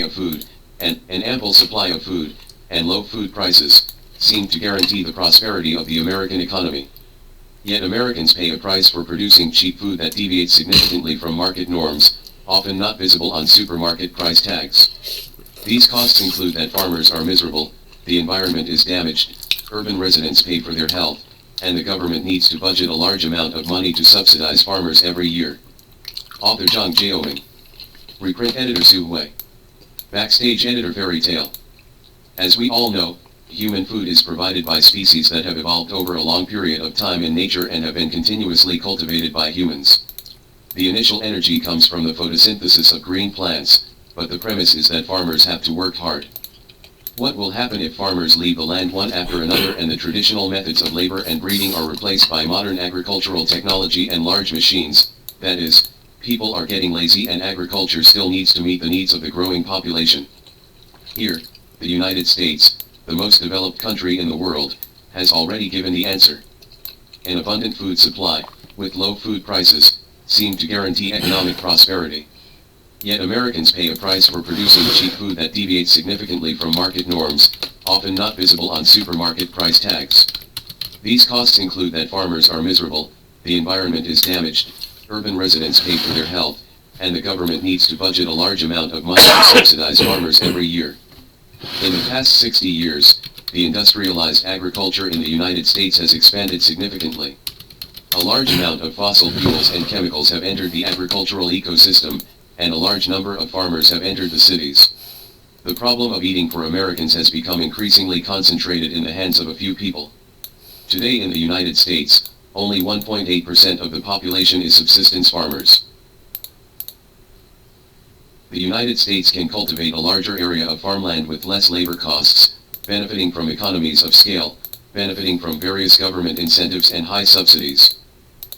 of food, and an ample supply of food, and low food prices, seem to guarantee the prosperity of the American economy. Yet Americans pay a price for producing cheap food that deviates significantly from market norms, often not visible on supermarket price tags. These costs include that farmers are miserable, the environment is damaged, urban residents pay for their health, and the government needs to budget a large amount of money to subsidize farmers every year. Author Zhang Jiaoming. Reprint editor Su Hui. Backstage editor Fairy Tale. As we all know, human food is provided by species that have evolved over a long period of time in nature and have been continuously cultivated by humans. The initial energy comes from the photosynthesis of green plants, but the premise is that farmers have to work hard. What will happen if farmers leave the land one after another and the traditional methods of labor and breeding are replaced by modern agricultural technology and large machines? That is, people are getting lazy and agriculture still needs to meet the needs of the growing population. Here, the United States, the most developed country in the world, has already given the answer. An abundant food supply, with low food prices, seem to guarantee economic prosperity. Yet Americans pay a price for producing cheap food that deviates significantly from market norms, often not visible on supermarket price tags. These costs include that farmers are miserable, the environment is damaged, urban residents pay for their health, and the government needs to budget a large amount of money to subsidize farmers every year. In the past 60 years, the industrialized agriculture in the United States has expanded significantly. A large amount of fossil fuels and chemicals have entered the agricultural ecosystem, and a large number of farmers have entered the cities. The problem of eating for Americans has become increasingly concentrated in the hands of a few people. Today in the United States, only 1.8% of the population is subsistence farmers. The United States can cultivate a larger area of farmland with less labor costs, benefiting from economies of scale, benefiting from various government incentives and high subsidies.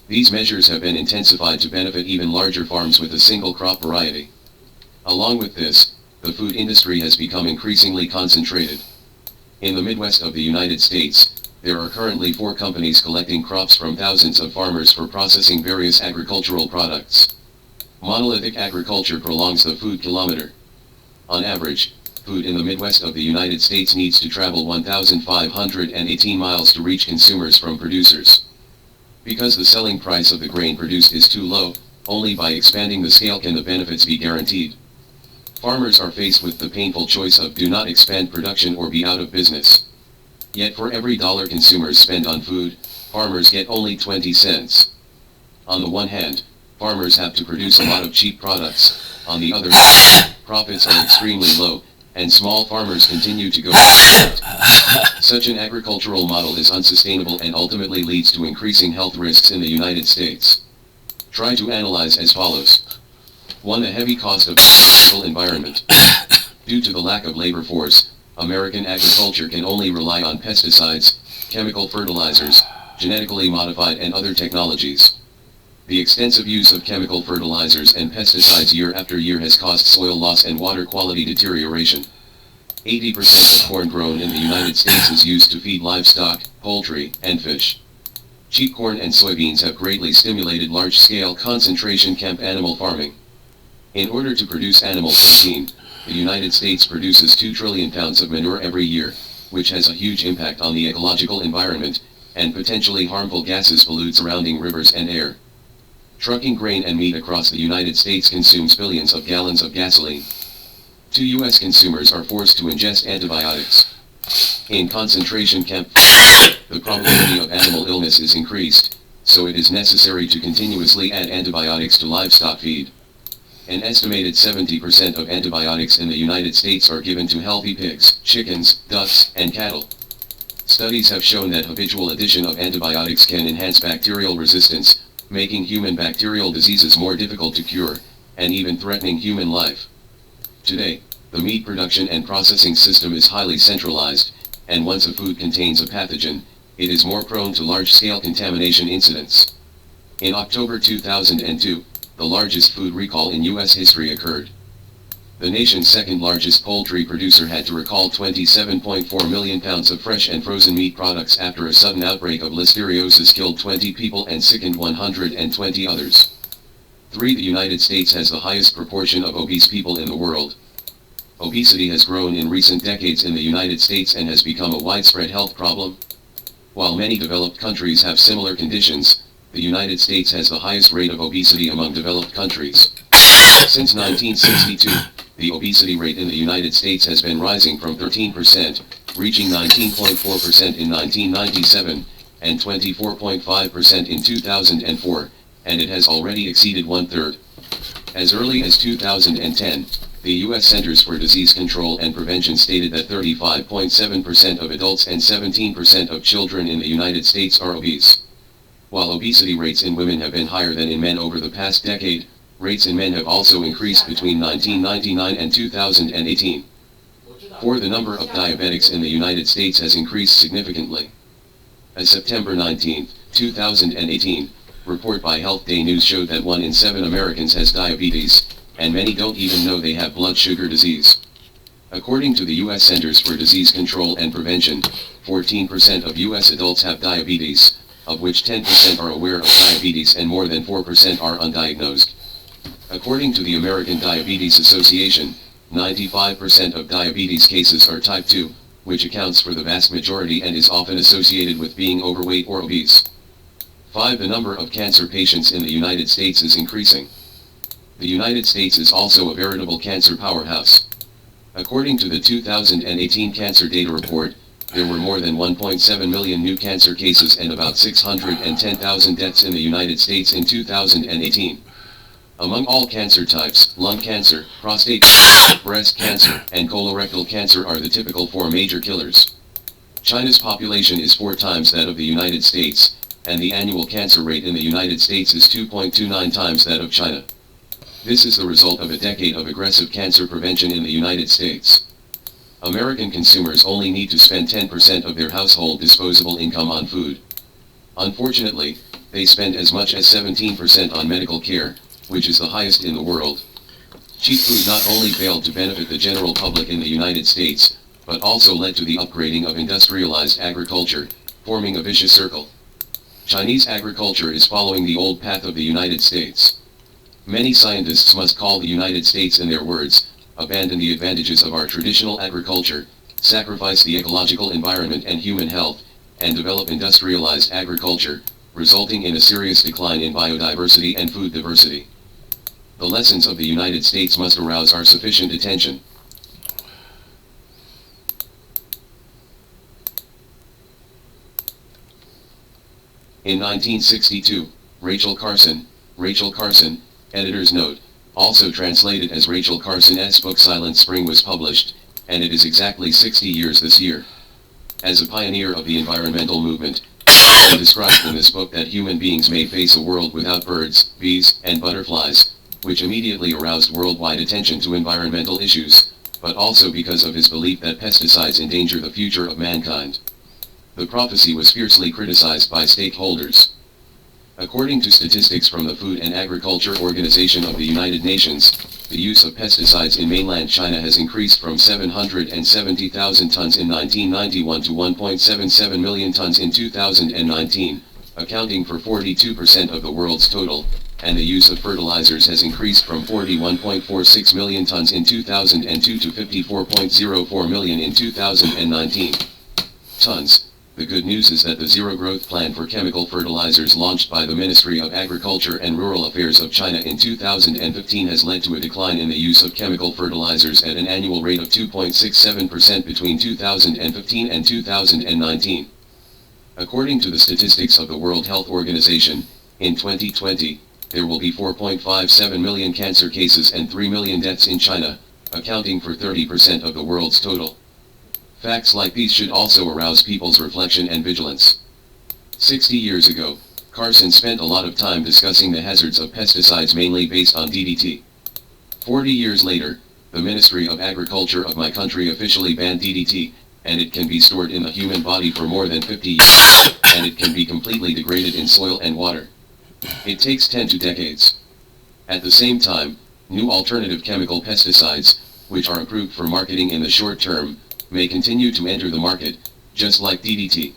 These measures have been intensified to benefit even larger farms with a single crop variety. Along with this, the food industry has become increasingly concentrated. In the Midwest of the United States, there are currently 4 companies collecting crops from thousands of farmers for processing various agricultural products. Monolithic agriculture prolongs the food kilometer. On average, food in the Midwest of the United States needs to travel 1,518 miles to reach consumers from producers. Because the selling price of the grain produced is too low, only by expanding the scale can the benefits be guaranteed. Farmers are faced with the painful choice of do not expand production or be out of business. Yet for every dollar consumers spend on food, farmers get only 20 cents. On the one hand, farmers have to produce a lot of cheap products. On the other hand, profits are extremely low, and small farmers continue to go bankrupt. Such an agricultural model is unsustainable and ultimately leads to increasing health risks in the United States. Try to analyze as follows. 1. The heavy cost of the environment. Due to the lack of labor force, American agriculture can only rely on pesticides, chemical fertilizers, genetically modified and other technologies. The extensive use of chemical fertilizers and pesticides year after year has caused soil loss and water quality deterioration. 80% of corn grown in the United States is used to feed livestock, poultry, and fish. Cheap corn and soybeans have greatly stimulated large-scale concentration camp animal farming. In order to produce animal protein, the United States produces 2 trillion pounds of manure every year, which has a huge impact on the ecological environment, and potentially harmful gases pollute surrounding rivers and air. Trucking grain and meat across the United States consumes billions of gallons of gasoline. 2 U.S. consumers are forced to ingest antibiotics. In concentration camps, the probability of animal illness is increased, so it is necessary to continuously add antibiotics to livestock feed. An estimated 70% of antibiotics in the United States are given to healthy pigs, chickens, ducks, and cattle. Studies have shown that habitual addition of antibiotics can enhance bacterial resistance, making human bacterial diseases more difficult to cure, and even threatening human life. Today, the meat production and processing system is highly centralized, and once a food contains a pathogen, it is more prone to large-scale contamination incidents. In October 2002, the largest food recall in U.S. history occurred. The nation's second-largest poultry producer had to recall 27.4 million pounds of fresh and frozen meat products after a sudden outbreak of listeriosis killed 20 people and sickened 120 others. 3. The United States has the highest proportion of obese people in the world. Obesity has grown in recent decades in the United States and has become a widespread health problem. While many developed countries have similar conditions, the United States has the highest rate of obesity among developed countries. Since 1962, the obesity rate in the United States has been rising from 13%, reaching 19.4% in 1997, and 24.5% in 2004, and it has already exceeded one-third. As early as 2010, the U.S. Centers for Disease Control and Prevention stated that 35.7% of adults and 17% of children in the United States are obese. While obesity rates in women have been higher than in men over the past decade, rates in men have also increased between 1999 and 2018. The number of diabetics in the United States has increased significantly. A September 19, 2018, report by Health Day News showed that 1 in 7 Americans has diabetes, and many don't even know they have blood sugar disease. According to the U.S. Centers for Disease Control and Prevention, 14% of U.S. adults have diabetes, of which 10% are aware of diabetes and more than 4% are undiagnosed. According to the American Diabetes Association, 95% of diabetes cases are type 2, which accounts for the vast majority and is often associated with being overweight or obese. The number of cancer patients in the United States is increasing. The United States is also a veritable cancer powerhouse. According to the 2018 Cancer Data Report, there were more than 1.7 million new cancer cases and about 610,000 deaths in the United States in 2018. Among all cancer types, lung cancer, prostate cancer, breast cancer, and colorectal cancer are the typical 4 major killers. China's population is 4 times that of the United States, and the annual cancer rate in the United States is 2.29 times that of China. This is the result of a decade of aggressive cancer prevention in the United States. American consumers only need to spend 10% of their household disposable income on food. Unfortunately, they spend as much as 17% on medical care, which is the highest in the world. Cheap food not only failed to benefit the general public in the United States, but also led to the upgrading of industrialized agriculture, forming a vicious circle. Chinese agriculture is following the old path of the United States. Many scientists must call the United States in their words, abandon the advantages of our traditional agriculture, sacrifice the ecological environment and human health, and develop industrialized agriculture, resulting in a serious decline in biodiversity and food diversity. The lessons of the United States must arouse our sufficient attention. In 1962, Rachel Carson, editor's note, also translated as Rachel Carson's book Silent Spring was published, and it is exactly 60 years this year. As a pioneer of the environmental movement, Carson described in this book that human beings may face a world without birds, bees, and butterflies, which immediately aroused worldwide attention to environmental issues, but also because of his belief that pesticides endanger the future of mankind. The prophecy was fiercely criticized by stakeholders. According to statistics from the Food and Agriculture Organization of the United Nations, the use of pesticides in mainland China has increased from 770,000 tons in 1991 to 1.77 million tons in 2019, accounting for 42% of the world's total, and the use of fertilizers has increased from 41.46 million tons in 2002 to 54.04 million in 2019 tons. The good news is that the zero-growth plan for chemical fertilizers launched by the Ministry of Agriculture and Rural Affairs of China in 2015 has led to a decline in the use of chemical fertilizers at an annual rate of 2.67% between 2015 and 2019. According to the statistics of the World Health Organization, in 2020, there will be 4.57 million cancer cases and 3 million deaths in China, accounting for 30% of the world's total. Facts like these should also arouse people's reflection and vigilance. 60 years ago, Carson spent a lot of time discussing the hazards of pesticides mainly based on DDT. 40 years later, the Ministry of Agriculture of my country officially banned DDT, and it can be stored in the human body for more than 50 years, and it can be completely degraded in soil and water. It takes 10 to decades. At the same time, new alternative chemical pesticides, which are approved for marketing in the short term, may continue to enter the market, just like DDT.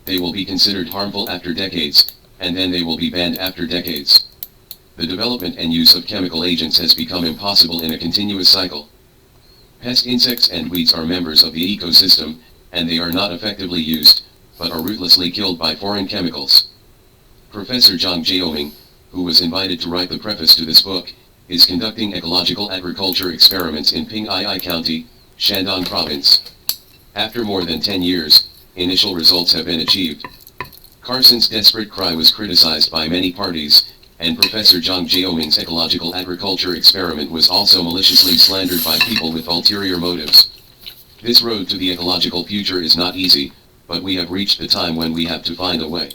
They will be considered harmful after decades, and then they will be banned after decades. The development and use of chemical agents has become impossible in a continuous cycle. Pest insects and weeds are members of the ecosystem, and they are not effectively used, but are ruthlessly killed by foreign chemicals. Professor Zhang Jiaoming, who was invited to write the preface to this book, is conducting ecological agriculture experiments in Ping'ai County, Shandong Province. After more than 10 years, initial results have been achieved. Carson's desperate cry was criticized by many parties, and Professor Zhang Jiaoming's ecological agriculture experiment was also maliciously slandered by people with ulterior motives. This road to the ecological future is not easy, but we have reached the time when we have to find a way.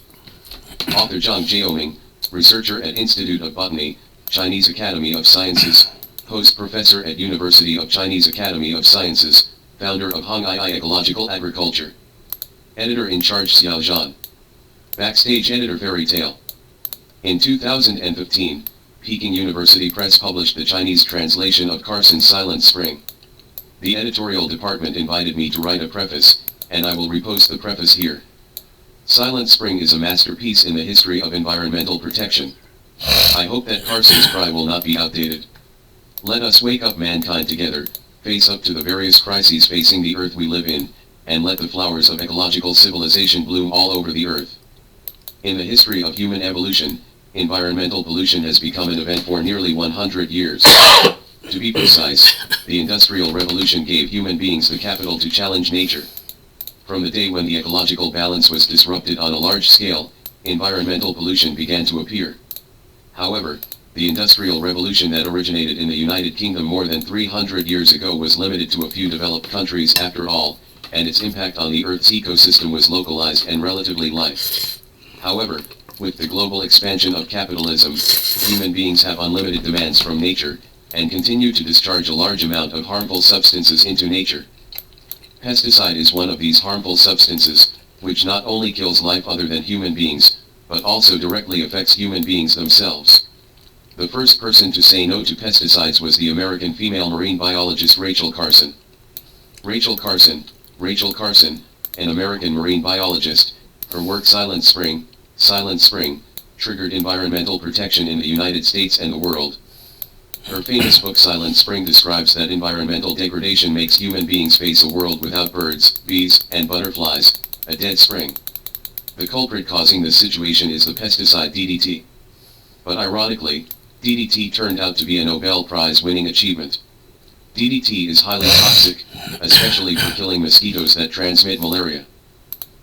Author Zhang Jiaoming, researcher at Institute of Botany, Chinese Academy of Sciences, host professor at University of Chinese Academy of Sciences, founder of Hong'ai Ecological Agriculture. Editor-in-charge Xiao Zhan. Backstage editor Fairy Tale. In 2015, Peking University Press published the Chinese translation of Carson's Silent Spring. The editorial department invited me to write a preface, and I will repost the preface here. Silent Spring is a masterpiece in the history of environmental protection. I hope that Carson's cry will not be outdated. Let us wake up mankind together, face up to the various crises facing the earth we live in, and let the flowers of ecological civilization bloom all over the earth. In the history of human evolution, environmental pollution has become an event for nearly 100 years. To be precise, the Industrial Revolution gave human beings the capital to challenge nature. From the day when the ecological balance was disrupted on a large scale, environmental pollution began to appear. However, the Industrial Revolution that originated in the United Kingdom more than 300 years ago was limited to a few developed countries after all, and its impact on the Earth's ecosystem was localized and relatively light. However, with the global expansion of capitalism, human beings have unlimited demands from nature, and continue to discharge a large amount of harmful substances into nature. Pesticide is one of these harmful substances, which not only kills life other than human beings, but also directly affects human beings themselves. The first person to say no to pesticides was the American female marine biologist Rachel Carson. Rachel Carson, an American marine biologist, her work Silent Spring, triggered environmental protection in the United States and the world. Her famous book Silent Spring describes that environmental degradation makes human beings face a world without birds, bees, and butterflies, a dead spring. The culprit causing this situation is the pesticide DDT. But ironically, DDT turned out to be a Nobel Prize-winning achievement. DDT is highly toxic, especially for killing mosquitoes that transmit malaria.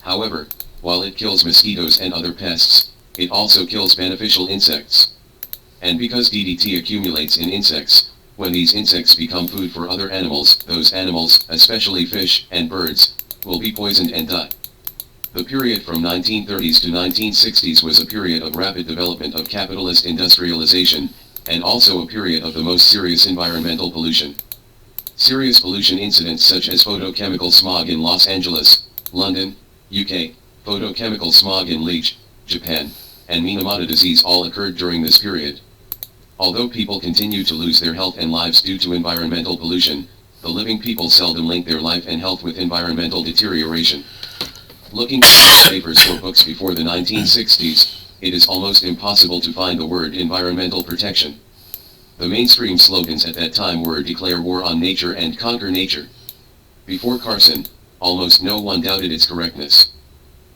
However, while it kills mosquitoes and other pests, it also kills beneficial insects. And because DDT accumulates in insects, when these insects become food for other animals, those animals, especially fish and birds, will be poisoned and die. The period from 1930s to 1960s was a period of rapid development of capitalist industrialization, and also a period of the most serious environmental pollution. Serious pollution incidents such as photochemical smog in Los Angeles, London, UK, photochemical smog in Liege, Japan, and Minamata disease all occurred during this period. Although people continue to lose their health and lives due to environmental pollution, the living people seldom link their life and health with environmental deterioration. Looking at papers or books before the 1960s, it is almost impossible to find the word environmental protection. The mainstream slogans at that time were "Declare war on nature" and "Conquer nature." Before Carson, almost no one doubted its correctness.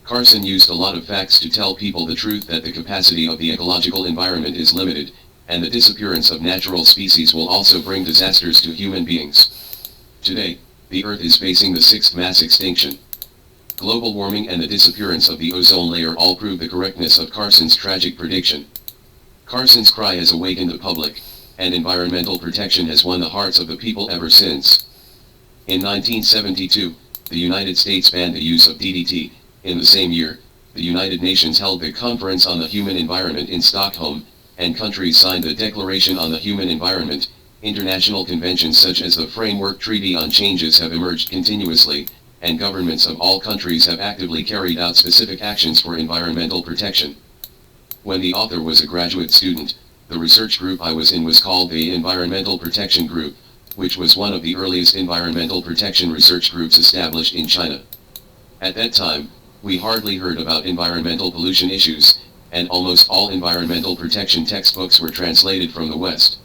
Carson used a lot of facts to tell people the truth that the capacity of the ecological environment is limited, and the disappearance of natural species will also bring disasters to human beings. Today, the Earth is facing the sixth mass extinction. Global warming and the disappearance of the ozone layer all prove the correctness of Carson's tragic prediction. Carson's cry has awakened the public, and environmental protection has won the hearts of the people ever since. In 1972, the United States banned the use of DDT. In the same year, the United Nations held the Conference on the Human Environment in Stockholm, and countries signed the Declaration on the Human Environment. International conventions such as the Framework Treaty on Changes have emerged continuously, and governments of all countries have actively carried out specific actions for environmental protection. When the author was a graduate student, the research group I was in was called the Environmental Protection Group, which was one of the earliest environmental protection research groups established in China. At that time, we hardly heard about environmental pollution issues, and almost all environmental protection textbooks were translated from the West.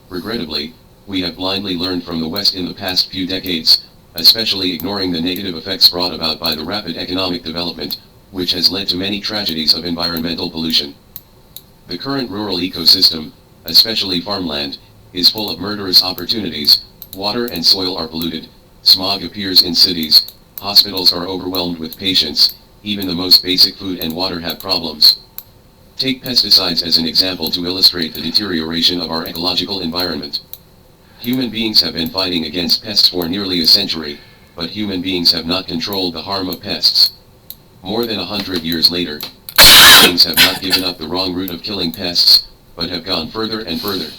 Regrettably, We have blindly learned from the West in the past few decades, especially ignoring the negative effects brought about by the rapid economic development, which has led to many tragedies of environmental pollution. The current rural ecosystem, especially farmland, is full of murderous opportunities. Water and soil are polluted, smog appears in cities, hospitals are overwhelmed with patients, even the most basic food and water have problems. Take pesticides as an example to illustrate the deterioration of our ecological environment. Human beings have been fighting against pests for nearly a century, but human beings have not controlled the harm of pests. More than 100 years later, human beings have not given up the wrong route of killing pests, but have gone further and further.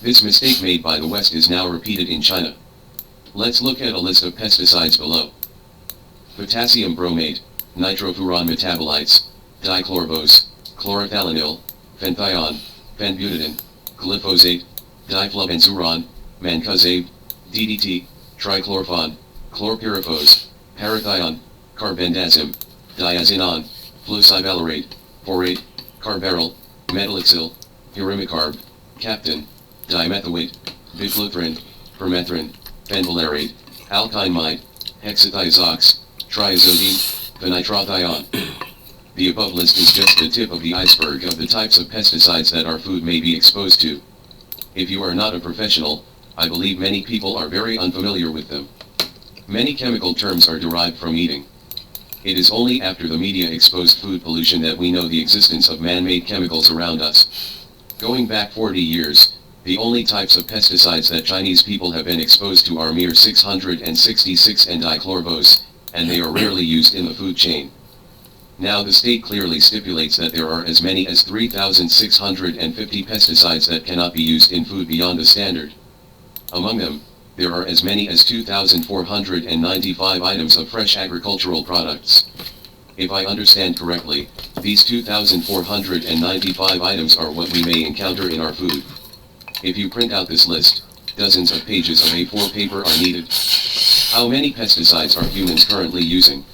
This mistake made by the West is now repeated in China. Let's look at a list of pesticides below. Potassium bromate, nitrofuran metabolites, dichlorobose, chlorothalonil, phenthyon, phenbutadiene, glyphosate, diflubenzuron, mancozeb, DDT, trichlorfon, chlorpyrifos, parathion, carbendazim, diazinon, fluocivalorate, borate, carbaryl, metalaxyl, pyrimecarb, captain, dimethoate, bifluthrin, permethrin, phenvalerate, alkynamide, hexathiazox, triazodine, phenitrathion. The above list is just the tip of the iceberg of the types of pesticides that our food may be exposed to. If you are not a professional, I believe many people are very unfamiliar with them. Many chemical terms are derived from eating. It is only after the media exposed food pollution that we know the existence of man-made chemicals around us. Going back 40 years, the only types of pesticides that Chinese people have been exposed to are mere 666 and dichlorobose, and they are rarely used in the food chain. Now the state clearly stipulates that there are as many as 3,650 pesticides that cannot be used in food beyond the standard. Among them, there are as many as 2,495 items of fresh agricultural products. If I understand correctly, these 2,495 items are what we may encounter in our food. If you print out this list, dozens of pages of A4 paper are needed. How many pesticides are humans currently using?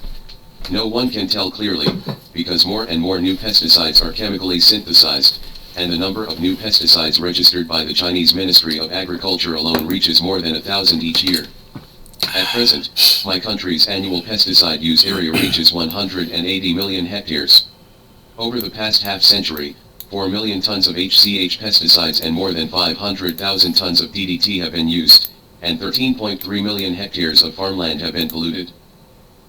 No one can tell clearly, because more and more new pesticides are chemically synthesized, and the number of new pesticides registered by the Chinese Ministry of Agriculture alone reaches more than 1,000 each year. At present, my country's annual pesticide use area reaches 180 million hectares. Over the past half-century, 4 million tons of HCH pesticides and more than 500,000 tons of DDT have been used, and 13.3 million hectares of farmland have been polluted.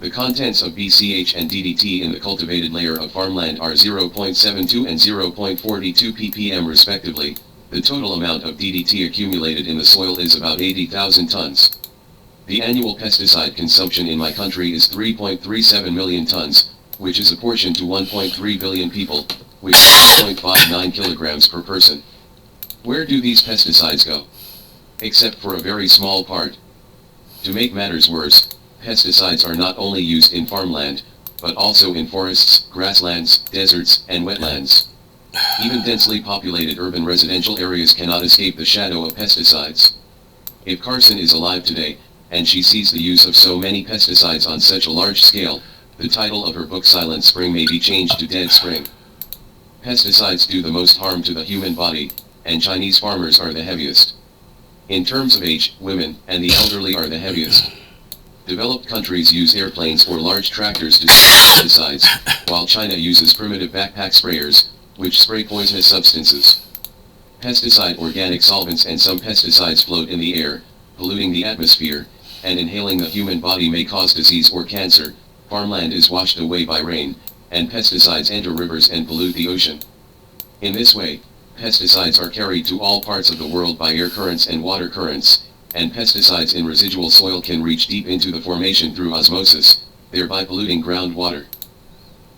The contents of BCH and DDT in the cultivated layer of farmland are 0.72 and 0.42 ppm respectively. The total amount of DDT accumulated in the soil is about 80,000 tons. The annual pesticide consumption in my country is 3.37 million tons, which is apportioned to 1.3 billion people, which is 0.59 kilograms per person. Where do these pesticides go? Except for a very small part. To make matters worse, pesticides are not only used in farmland, but also in forests, grasslands, deserts, and wetlands. Even densely populated urban residential areas cannot escape the shadow of pesticides. If Carson is alive today, and she sees the use of so many pesticides on such a large scale, the title of her book Silent Spring may be changed to Dead Spring. Pesticides do the most harm to the human body, and Chinese farmers are the heaviest. In terms of age, women and the elderly are the heaviest. Developed countries use airplanes or large tractors to spray pesticides, while China uses primitive backpack sprayers, which spray poisonous substances. Pesticide organic solvents and some pesticides float in the air, polluting the atmosphere, and inhaling the human body may cause disease or cancer. Farmland is washed away by rain, and pesticides enter rivers and pollute the ocean. In this way, pesticides are carried to all parts of the world by air currents and water currents, and pesticides in residual soil can reach deep into the formation through osmosis, thereby polluting groundwater.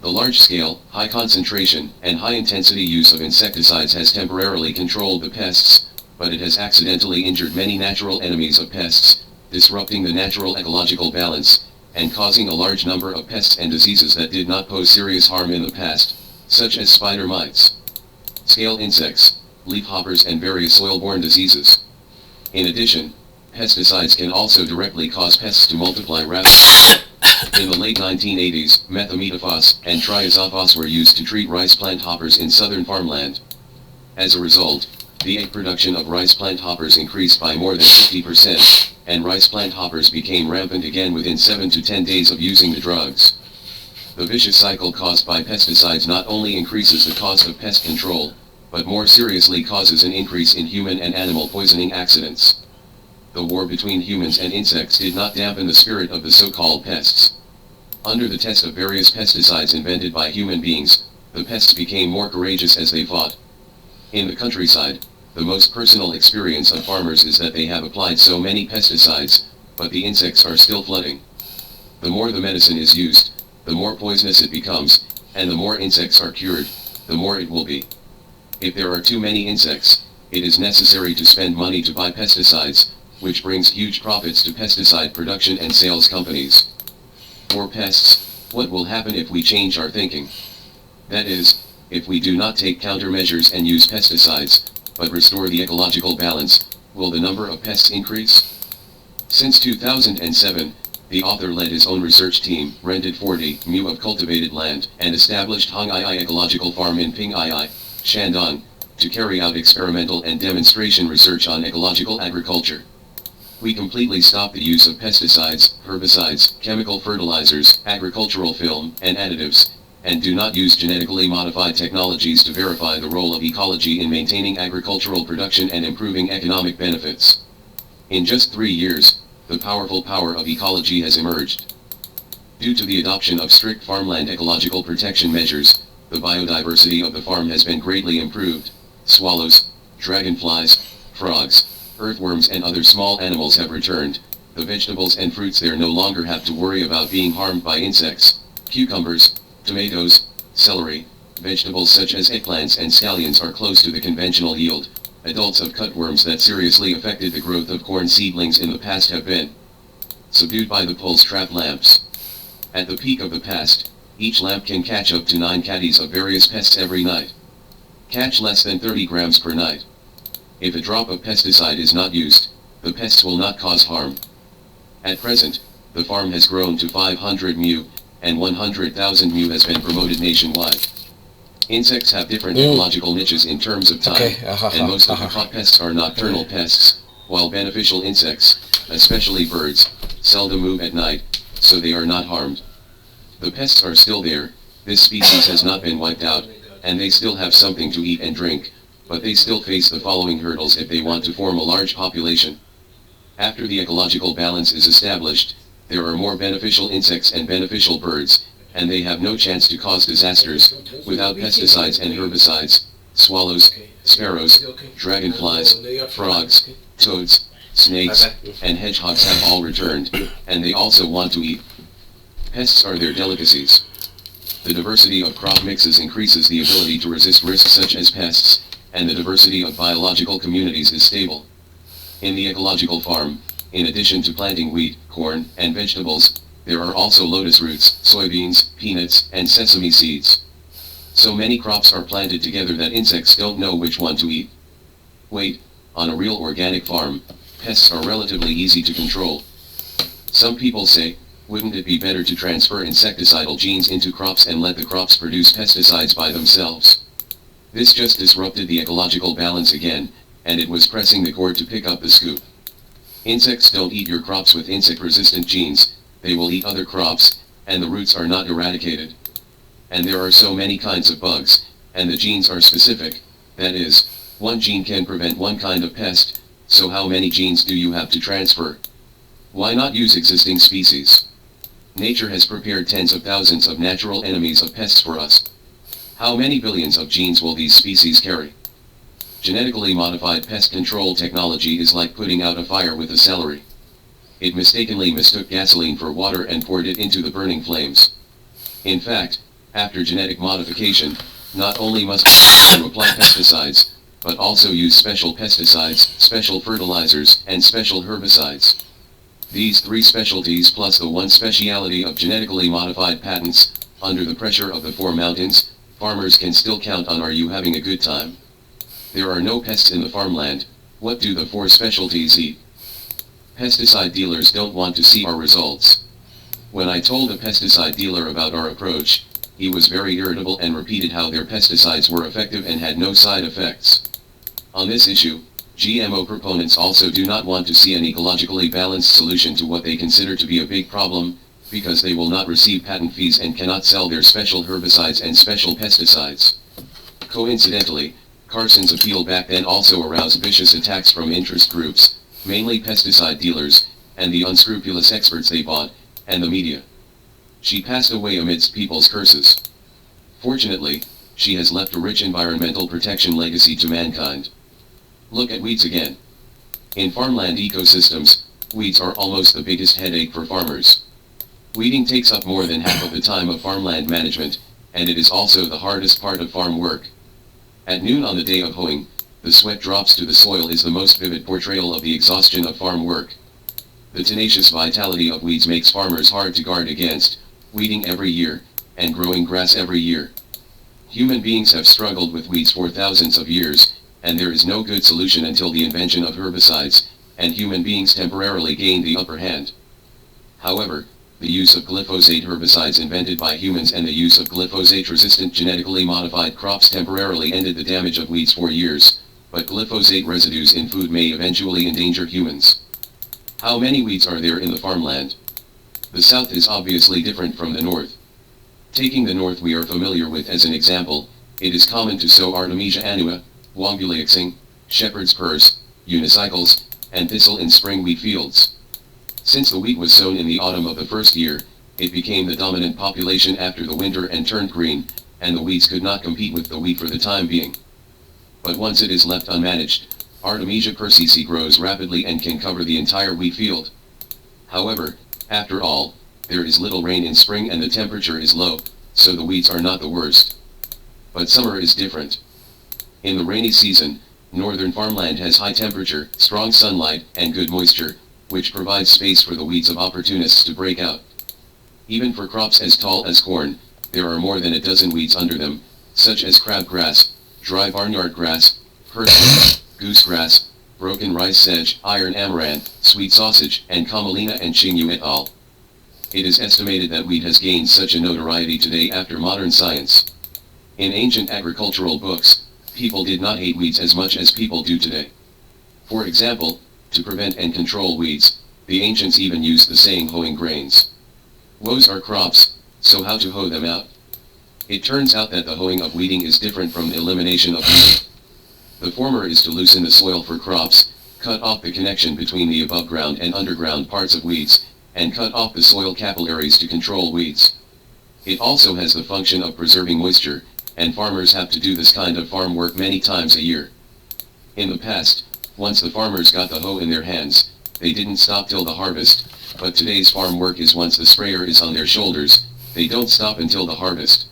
The large-scale, high-concentration, and high-intensity use of insecticides has temporarily controlled the pests, but it has accidentally injured many natural enemies of pests, disrupting the natural ecological balance, and causing a large number of pests and diseases that did not pose serious harm in the past, such as spider mites, scale insects, leafhoppers, and various soil-borne diseases. In addition, pesticides can also directly cause pests to multiply rapidly. In the late 1980s, methamethophos and triazophos were used to treat rice plant hoppers in southern farmland. As a result, The egg production of rice plant hoppers increased by more than 50%, and rice plant hoppers became rampant again within 7 to 10 days of using the drugs. The vicious cycle caused by pesticides not only increases the cost of pest control, but more seriously causes an increase in human and animal poisoning accidents. The war between humans and insects did not dampen the spirit of the so-called pests. Under the test of various pesticides invented by human beings, the pests became more courageous as they fought. In the countryside, the most personal experience of farmers is that they have applied so many pesticides, but the insects are still flooding. The more the medicine is used, the more poisonous it becomes, and the more insects are cured, the more it will be. If there are too many insects, it is necessary to spend money to buy pesticides, which brings huge profits to pesticide production and sales companies. For pests, what will happen if we change our thinking? That is, if we do not take countermeasures and use pesticides, but restore the ecological balance, will the number of pests increase? Since 2007, the author led his own research team, rented 40 mu of cultivated land, and established Hong Ai Ecological Farm in Ping Ai, Shandong, to carry out experimental and demonstration research on ecological agriculture. We completely stop the use of pesticides, herbicides, chemical fertilizers, agricultural film, and additives, and do not use genetically modified technologies to verify the role of ecology in maintaining agricultural production and improving economic benefits. In just 3 years, the powerful power of ecology has emerged. Due to the adoption of strict farmland ecological protection measures, the biodiversity of the farm has been greatly improved. Swallows, dragonflies, frogs, earthworms and other small animals have returned. The vegetables and fruits there no longer have to worry about being harmed by insects. Cucumbers, tomatoes, celery, vegetables such as eggplants and scallions are close to the conventional yield. Adults of cutworms that seriously affected the growth of corn seedlings in the past have been subdued by the pulse trap lamps. At the peak of the past, each lamp can catch up to 9 caddies of various pests every night. Catch less than 30 grams per night. If a drop of pesticide is not used, the pests will not cause harm. At present, the farm has grown to 500 mu, and 100,000 mu has been promoted nationwide. Insects have different ecological niches in terms of time, and most of the hot pests are nocturnal pests, while beneficial insects, especially birds, seldom move at night, so they are not harmed. The pests are still there, this species has not been wiped out, and they still have something to eat and drink, but they still face the following hurdles if they want to form a large population. After the ecological balance is established, there are more beneficial insects and beneficial birds, and they have no chance to cause disasters. Without pesticides and herbicides, swallows, sparrows, dragonflies, frogs, toads, snakes, and hedgehogs have all returned, and they also want to eat. Pests are their delicacies. The diversity of crop mixes increases the ability to resist risks such as pests, and the diversity of biological communities is stable. In the ecological farm, in addition to planting wheat, corn, and vegetables, there are also lotus roots, soybeans, peanuts, and sesame seeds. So many crops are planted together that insects don't know which one to eat. Wait, on a real organic farm, pests are relatively easy to control. Some people say, wouldn't it be better to transfer insecticidal genes into crops and let the crops produce pesticides by themselves? This just disrupted the ecological balance again, and it was pressing the cord to pick up the scoop. Insects don't eat your crops with insect-resistant genes, they will eat other crops, and the roots are not eradicated. And there are so many kinds of bugs, and the genes are specific, that is, one gene can prevent one kind of pest, so how many genes do you have to transfer? Why not use existing species? Nature has prepared tens of thousands of natural enemies of pests for us. How many billions of genes will these species carry? Genetically modified pest control technology is like putting out a fire with a celery. It mistakenly mistook gasoline for water and poured it into the burning flames. In fact, after genetic modification, not only must you apply pesticides, but also use special pesticides, special fertilizers, and special herbicides. These 3 specialties plus the 1 speciality of genetically modified patents, under the pressure of the 4 mountains, farmers can still count on you having a good time. There are no pests in the farmland, what do the 4 specialties eat? Pesticide dealers don't want to see our results. When I told a pesticide dealer about our approach, he was very irritable and repeated how their pesticides were effective and had no side effects. On this issue, GMO proponents also do not want to see an ecologically balanced solution to what they consider to be a big problem, because they will not receive patent fees and cannot sell their special herbicides and special pesticides. Coincidentally, Carson's appeal back then also aroused vicious attacks from interest groups, mainly pesticide dealers, and the unscrupulous experts they bought, and the media. She passed away amidst people's curses. Fortunately, she has left a rich environmental protection legacy to mankind. Look at weeds again. In farmland ecosystems, weeds are almost the biggest headache for farmers. Weeding takes up more than half of the time of farmland management, and it is also the hardest part of farm work. At noon on the day of hoeing, the sweat drops to the soil is the most vivid portrayal of the exhaustion of farm work. The tenacious vitality of weeds makes farmers hard to guard against, weeding every year, and growing grass every year. Human beings have struggled with weeds for thousands of years, and there is no good solution until the invention of herbicides, and human beings temporarily gained the upper hand. However, the use of glyphosate herbicides invented by humans and the use of glyphosate-resistant genetically modified crops temporarily ended the damage of weeds for years, but glyphosate residues in food may eventually endanger humans. How many weeds are there in the farmland? The south is obviously different from the north. Taking the north we are familiar with as an example, it is common to sow Artemisia annua, Wombuliaxing, shepherd's purse, unicycles, and thistle in spring wheat fields. Since the wheat was sown in the autumn of the first year, it became the dominant population after the winter and turned green, and the weeds could not compete with the wheat for the time being. But once it is left unmanaged, Artemisia persicii grows rapidly and can cover the entire wheat field. However, after all, there is little rain in spring and the temperature is low, so the weeds are not the worst. But summer is different. In the rainy season, northern farmland has high temperature, strong sunlight, and good moisture, which provides space for the weeds of opportunists to break out. Even for crops as tall as corn, there are more than a dozen weeds under them, such as crabgrass, dry barnyard grass, hirsch, goosegrass, broken rice sedge, iron amaranth, sweet sausage, and camelina and Xingyu et al. It is estimated that wheat has gained such a notoriety today after modern science. In ancient agricultural books, people did not hate weeds as much as people do today. For example, to prevent and control weeds, the ancients even used the saying hoeing grains. Woes are crops, so how to hoe them out? It turns out that the hoeing of weeding is different from the elimination of weeding. The former is to loosen the soil for crops, cut off the connection between the above ground and underground parts of weeds, and cut off the soil capillaries to control weeds. It also has the function of preserving moisture, and farmers have to do this kind of farm work many times a year. In the past, once the farmers got the hoe in their hands, they didn't stop till the harvest, but today's farm work is once the sprayer is on their shoulders, they don't stop until the harvest.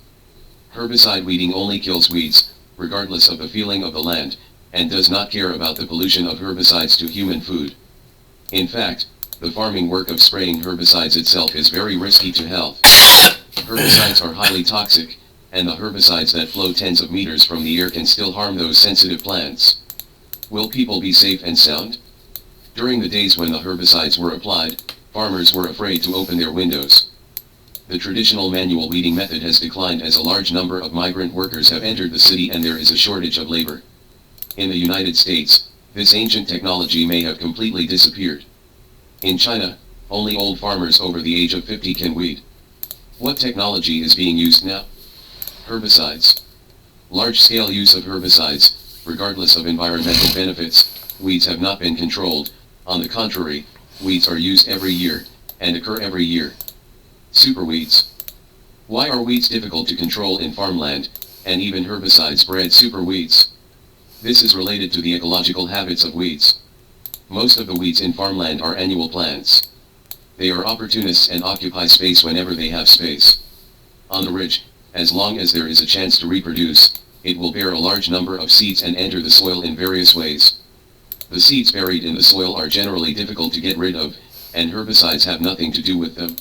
Herbicide weeding only kills weeds, regardless of the feeling of the land, and does not care about the pollution of herbicides to human food. In fact, the farming work of spraying herbicides itself is very risky to health. Herbicides are highly toxic, and the herbicides that flow tens of meters from the air can still harm those sensitive plants. Will people be safe and sound? During the days when the herbicides were applied, farmers were afraid to open their windows. The traditional manual weeding method has declined as a large number of migrant workers have entered the city and there is a shortage of labor. In the United States, this ancient technology may have completely disappeared. In China, only old farmers over the age of 50 can weed. What technology is being used now? Herbicides. Large-scale use of herbicides, regardless of environmental benefits, weeds have not been controlled. On the contrary, weeds are used every year, and occur every year. Superweeds. Why are weeds difficult to control in farmland, and even herbicides bred superweeds? This is related to the ecological habits of weeds. Most of the weeds in farmland are annual plants. They are opportunists and occupy space whenever they have space. On the ridge, as long as there is a chance to reproduce, it will bear a large number of seeds and enter the soil in various ways. The seeds buried in the soil are generally difficult to get rid of, and herbicides have nothing to do with them.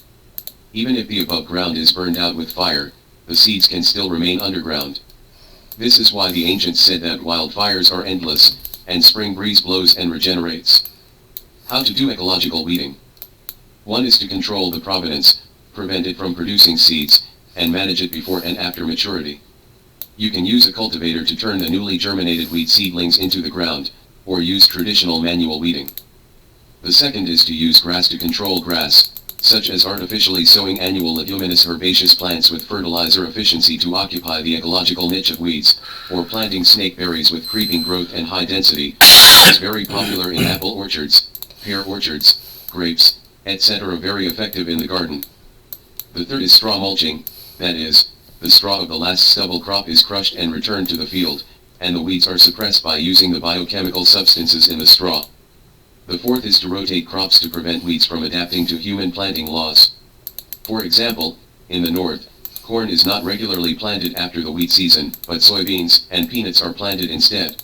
Even if the above ground is burned out with fire, the seeds can still remain underground. This is why the ancients said that wildfires are endless, and spring breeze blows and regenerates. How to do ecological weeding? One is to control the provenance, prevent it from producing seeds, and manage it before and after maturity. You can use a cultivator to turn the newly germinated wheat seedlings into the ground, or use traditional manual weeding. The second is to use grass to control grass, such as artificially sowing annual leguminous herbaceous plants with fertilizer efficiency to occupy the ecological niche of weeds, or planting snakeberries with creeping growth and high density, is very popular in apple orchards, pear orchards, grapes, etc. Very effective in the garden. The third is straw mulching, that is, the straw of the last stubble crop is crushed and returned to the field, and the weeds are suppressed by using the biochemical substances in the straw. The fourth is to rotate crops to prevent weeds from adapting to human planting laws. For example, in the north, corn is not regularly planted after the wheat season, but soybeans and peanuts are planted instead.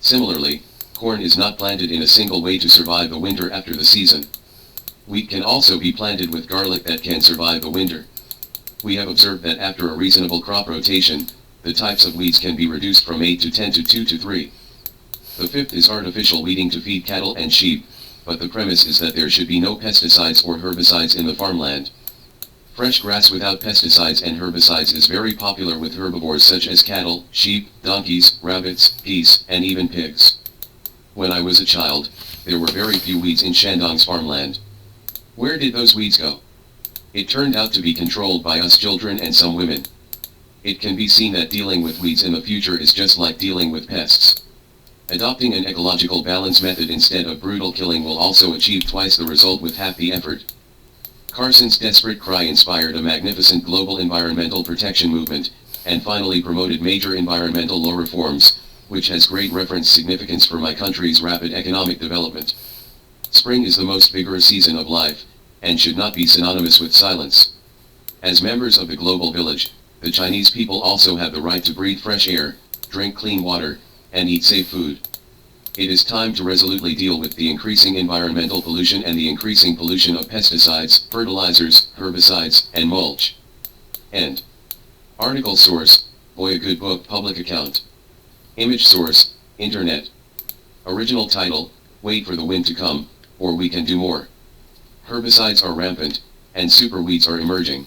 Similarly, corn is not planted in a single way to survive the winter after the season. Wheat can also be planted with garlic that can survive the winter. We have observed that after a reasonable crop rotation, the types of weeds can be reduced from 8 to 10 to 2 to 3. The fifth is artificial weeding to feed cattle and sheep, but the premise is that there should be no pesticides or herbicides in the farmland. Fresh grass without pesticides and herbicides is very popular with herbivores such as cattle, sheep, donkeys, rabbits, geese, and even pigs. When I was a child, there were very few weeds in Shandong's farmland. Where did those weeds go? It turned out to be controlled by us children and some women. It can be seen that dealing with weeds in the future is just like dealing with pests. Adopting an ecological balance method instead of brutal killing will also achieve twice the result with half the effort. Carson's desperate cry inspired a magnificent global environmental protection movement, and finally promoted major environmental law reforms, which has great reference significance for my country's rapid economic development. Spring is the most vigorous season of life, and should not be synonymous with silence. As members of the global village, the Chinese people also have the right to breathe fresh air, drink clean water, and eat safe food. It is time to resolutely deal with the increasing environmental pollution and the increasing pollution of pesticides, fertilizers, herbicides, and mulch. End. Article source, Boy a Good Book public account. Image source, Internet. Original title, Wait for the Wind to Come, or We Can Do More. Herbicides are rampant, and superweeds are emerging.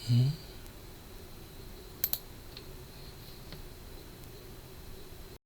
Hmm?